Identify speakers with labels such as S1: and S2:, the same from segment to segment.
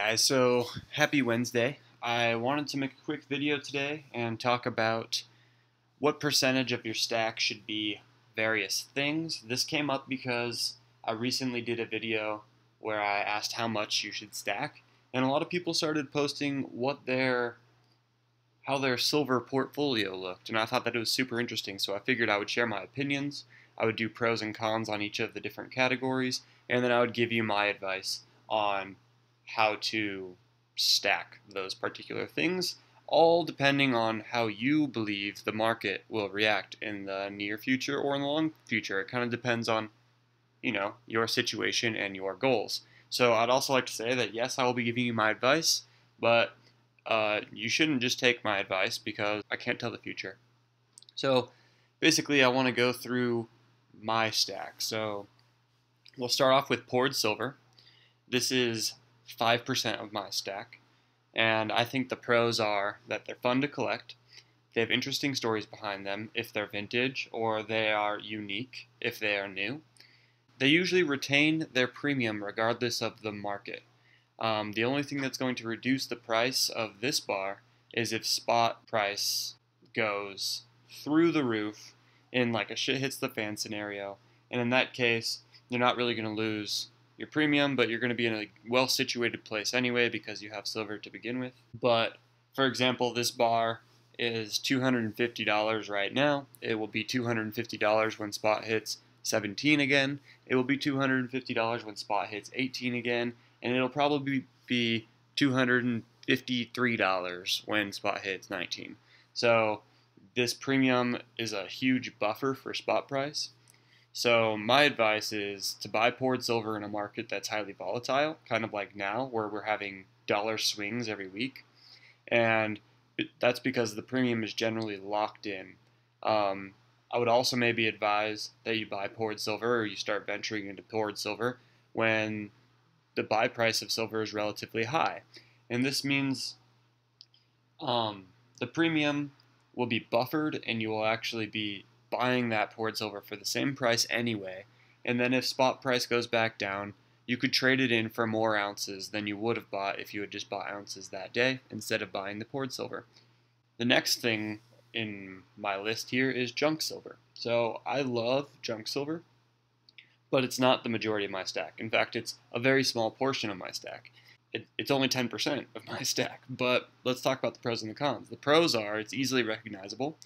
S1: guys, so happy Wednesday. I wanted to make a quick video today and talk about what percentage of your stack should be various things. This came up because I recently did a video where I asked how much you should stack, and a lot of people started posting how their silver portfolio looked, and I thought that it was super interesting, so I figured I would share my opinions. I would do pros and cons on each of the different categories, and then I would give you my advice on how to stack those particular things, all depending on how you believe the market will react in the near future or in the long future. It kind of depends on, your situation and your goals. So I'd also like to say that yes, I will be giving you my advice, but you shouldn't just take my advice because I can't tell the future. So basically, I want to go through my stack. So we'll start off with poured silver. This is 5% of my stack, and I think the pros are that they're fun to collect, they have interesting stories behind them if they're vintage, or they are unique if they are new. They usually retain their premium regardless of the market. The only thing that's going to reduce the price of this bar is if spot price goes through the roof in like a shit hits the fan scenario, and in that case, you're not really going to lose your premium, but you're going to be in a well-situated place anyway because you have silver to begin with. But, for example, this bar is $250 right now. It will be $250 when spot hits 17 again. It will be $250 when spot hits 18 again, and it'll probably be $253 when spot hits 19. So this premium is a huge buffer for spot price. So my advice is to buy poured silver in a market that's highly volatile, kind of like now, where we're having dollar swings every week. And that's because the premium is generally locked in. I would also maybe advise that you buy poured silver, or you start venturing into poured silver when the buy price of silver is relatively high. And this means the premium will be buffered, and you will actually be buying that poured silver for the same price anyway, and then if spot price goes back down, you could trade it in for more ounces than you would have bought if you had just bought ounces that day instead of buying the poured silver. The next thing in my list here is junk silver. So I love junk silver, but it's not the majority of my stack. In fact, it's a very small portion of my stack. It's only 10% of my stack, but let's talk about the pros and the cons. The pros are it's easily recognizable.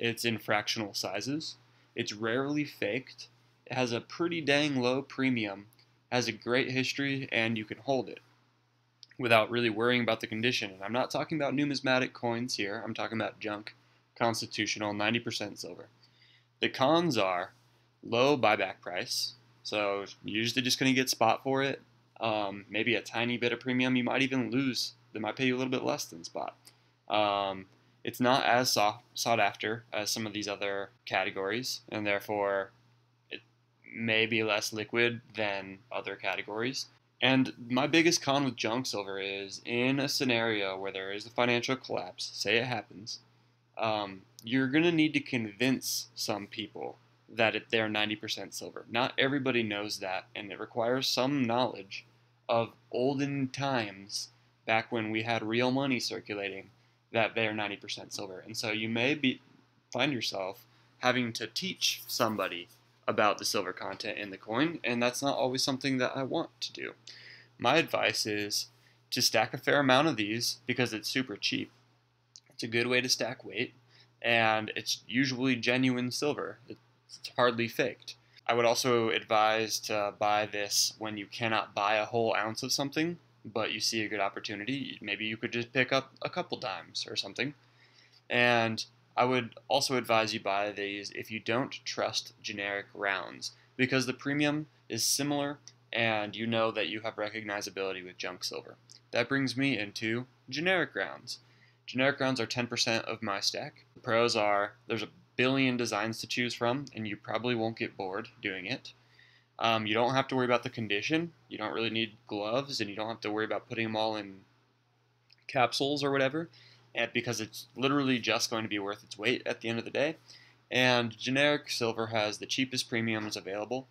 S1: It's in fractional sizes. It's rarely faked. It has a pretty dang low premium, has a great history, and you can hold it without really worrying about the condition. And I'm not talking about numismatic coins here. I'm talking about junk, constitutional, 90% silver. The cons are low buyback price. So you're usually just going to get spot for it. Maybe a tiny bit of premium. You might even lose. They might pay you a little bit less than spot. It's not as sought after as some of these other categories, and therefore it may be less liquid than other categories. And my biggest con with junk silver is in a scenario where there is a financial collapse, say it happens, you're going to need to convince some people that they're 90% silver. Not everybody knows that, and it requires some knowledge of olden times back when we had real money circulating that they are 90% silver. And so you may find yourself having to teach somebody about the silver content in the coin, and that's not always something that I want to do. My advice is to stack a fair amount of these because it's super cheap. It's a good way to stack weight, and it's usually genuine silver. It's hardly faked. I would also advise to buy this when you cannot buy a whole ounce of something, but you see a good opportunity. Maybe you could just pick up a couple dimes or something. And I would also advise you buy these if you don't trust generic rounds, because the premium is similar and you know that you have recognizability with junk silver. That brings me into generic rounds. Generic rounds are 10% of my stack. The pros are there's a billion designs to choose from, and you probably won't get bored doing it. You don't have to worry about the condition. You don't really need gloves, and you don't have to worry about putting them all in capsules or whatever, because it's literally just going to be worth its weight at the end of the day. And generic silver has the cheapest premiums available,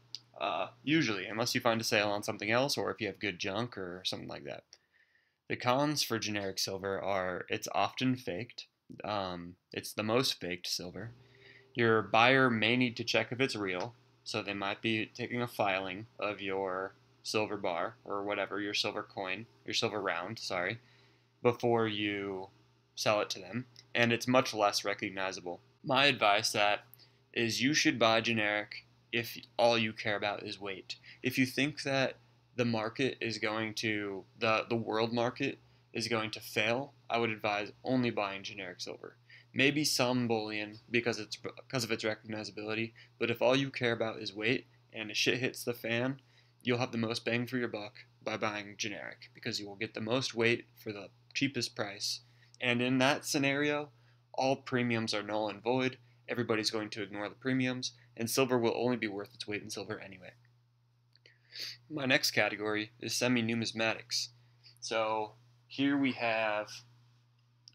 S1: usually, unless you find a sale on something else or if you have good junk or something like that. The cons for generic silver are it's often faked. It's the most faked silver. Your buyer may need to check if it's real, so they might be taking a filing of your silver bar or whatever, your silver coin, your silver round, sorry, before you sell it to them, and it's much less recognizable. My advice that is you should buy generic if all you care about is weight. If you think that the market is going to the world market is going to fail, I would advise only buying generic silver. Maybe some bullion because of its recognizability, but if all you care about is weight and if shit hits the fan, you'll have the most bang for your buck by buying generic because you will get the most weight for the cheapest price. And in that scenario, all premiums are null and void. Everybody's going to ignore the premiums, and silver will only be worth its weight in silver anyway. My next category is semi-numismatics. So here we have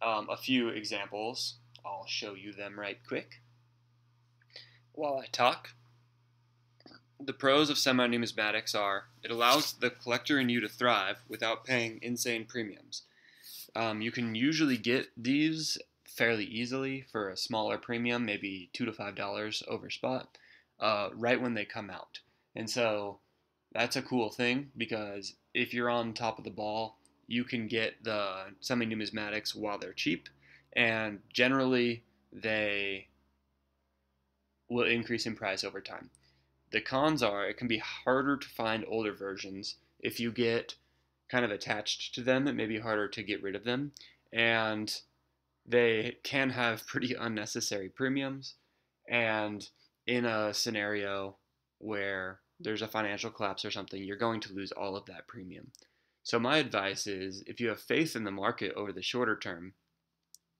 S1: a few examples. I'll show you them right quick while I talk. The pros of semi-numismatics are it allows the collector and you to thrive without paying insane premiums. You can usually get these fairly easily for a smaller premium, maybe $2 to $5 over spot, right when they come out. And so that's a cool thing because if you're on top of the ball, you can get the semi-numismatics while they're cheap, and generally they will increase in price over time. The cons are it can be harder to find older versions. If you get kind of attached to them, it may be harder to get rid of them, and they can have pretty unnecessary premiums. And in a scenario where there's a financial collapse or something, you're going to lose all of that premium. So my advice is if you have faith in the market over the shorter term,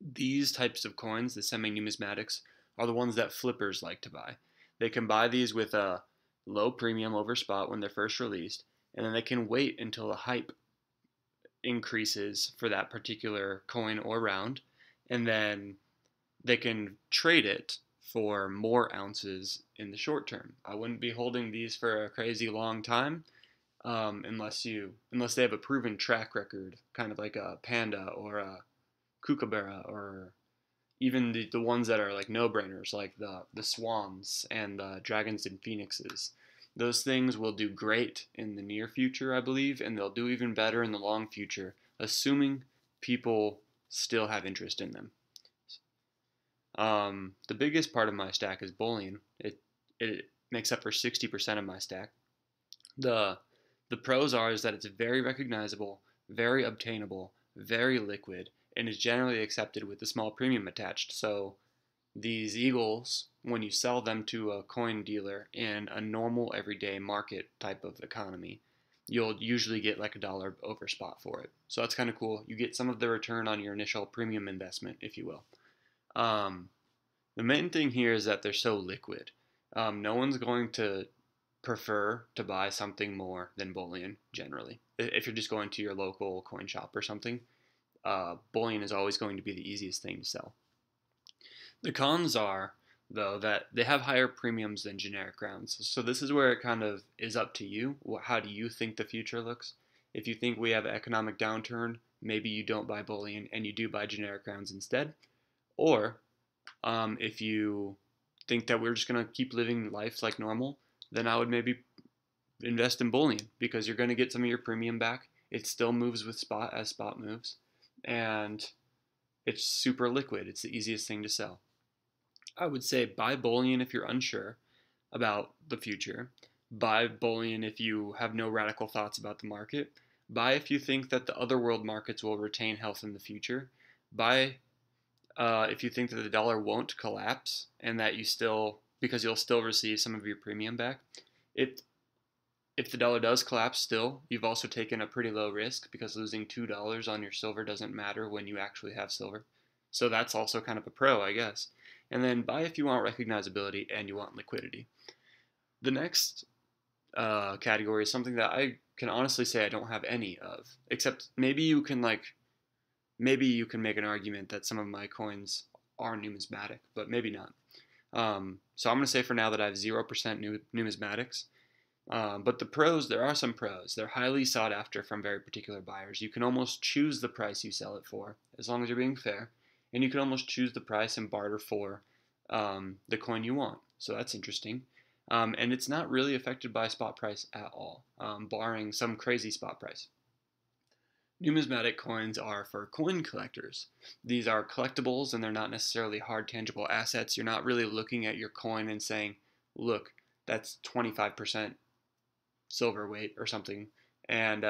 S1: these types of coins, the semi-numismatics, are the ones that flippers like to buy. They can buy these with a low premium over spot when they're first released, and then they can wait until the hype increases for that particular coin or round, and then they can trade it for more ounces in the short term. I wouldn't be holding these for a crazy long time unless they have a proven track record, kind of like a Panda or a Kookaburra, or even the ones that are like no-brainers, like the Swans and the Dragons and Phoenixes. Those things will do great in the near future, I believe, and they'll do even better in the long future, assuming people still have interest in them. The biggest part of my stack is bullion. It makes up for 60% of my stack. The pros is that it's very recognizable, very obtainable, very liquid, and is generally accepted with a small premium attached. So these eagles, when you sell them to a coin dealer in a normal everyday market type of economy, you'll usually get like $1 over spot for it. So that's kind of cool. You get some of the return on your initial premium investment, if you will. The main thing here is that they're so liquid. No one's going to prefer to buy something more than bullion generally. If you're just going to your local coin shop or something, bullion is always going to be the easiest thing to sell. The cons are, though, that they have higher premiums than generic rounds. So this is where it kind of is up to you. How do you think the future looks? If you think we have an economic downturn, maybe you don't buy bullion and you do buy generic rounds instead. Or if you think that we're just going to keep living life like normal, then I would maybe invest in bullion because you're going to get some of your premium back. It still moves with spot as spot moves, and it's super liquid. It's the easiest thing to sell. I would say buy bullion if you're unsure about the future. Buy bullion if you have no radical thoughts about the market. Buy if you think that the other world markets will retain health in the future. Buy if you think that the dollar won't collapse and that because you'll still receive some of your premium back. If the dollar does collapse still, you've also taken a pretty low risk because losing $2 on your silver doesn't matter when you actually have silver. So that's also kind of a pro, I guess. And then buy if you want recognizability and you want liquidity. The next category is something that I can honestly say I don't have any of, except maybe you can make an argument that some of my coins are numismatic, but maybe not. So I'm going to say for now that I have 0% numismatics. But there are some pros. They're highly sought after from very particular buyers. You can almost choose the price you sell it for, as long as you're being fair. And you can almost choose the price and barter for the coin you want. So that's interesting. And it's not really affected by spot price at all, barring some crazy spot price. Numismatic coins are for coin collectors. These are collectibles and they're not necessarily hard, tangible assets. You're not really looking at your coin and saying, look, that's 25% silver weight or something, and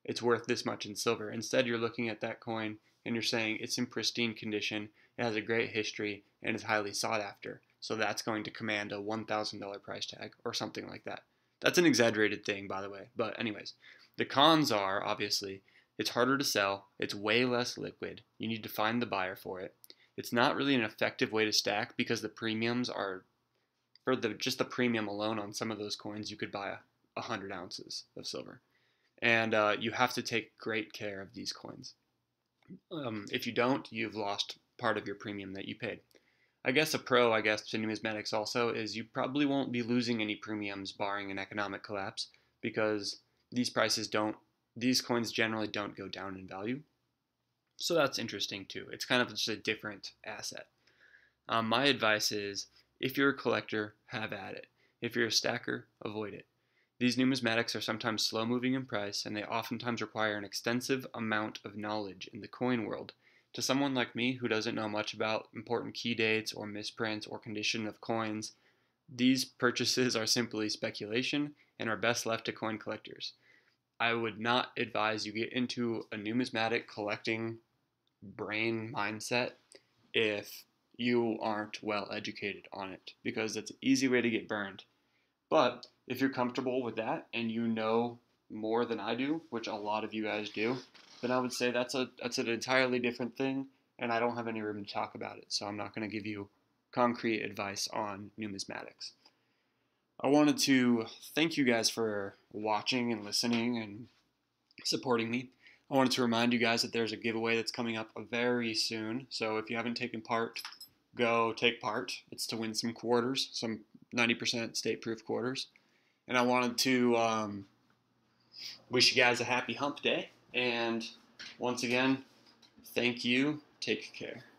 S1: it's worth this much in silver. Instead, you're looking at that coin and you're saying it's in pristine condition, it has a great history, and is highly sought after. So that's going to command a $1,000 price tag or something like that. That's an exaggerated thing, by the way. But anyways, the cons are obviously it's harder to sell, it's way less liquid, you need to find the buyer for it. It's not really an effective way to stack because the premiums are for just the premium alone on some of those coins, you could buy 100 ounces of silver. And you have to take great care of these coins. If you don't, you've lost part of your premium that you paid. I guess a pro, to numismatics also is you probably won't be losing any premiums barring an economic collapse because these coins generally don't go down in value. So that's interesting too. It's kind of just a different asset. My advice is if you're a collector, have at it. If you're a stacker, avoid it. These numismatics are sometimes slow moving in price, and they oftentimes require an extensive amount of knowledge in the coin world. To someone like me who doesn't know much about important key dates or misprints or condition of coins, these purchases are simply speculation and are best left to coin collectors. I would not advise you get into a numismatic collecting brain mindset if you aren't well educated on it, because it's an easy way to get burned. But if you're comfortable with that and you know more than I do, which a lot of you guys do, then I would say that's an entirely different thing, and I don't have any room to talk about it, so I'm not going to give you concrete advice on numismatics. I wanted to thank you guys for watching and listening and supporting me. I wanted to remind you guys that there's a giveaway that's coming up very soon, so if you haven't taken part, go take part. It's to win some quarters, some 90% state-proof quarters. And I wanted to wish you guys a happy hump day. And once again, thank you. Take care.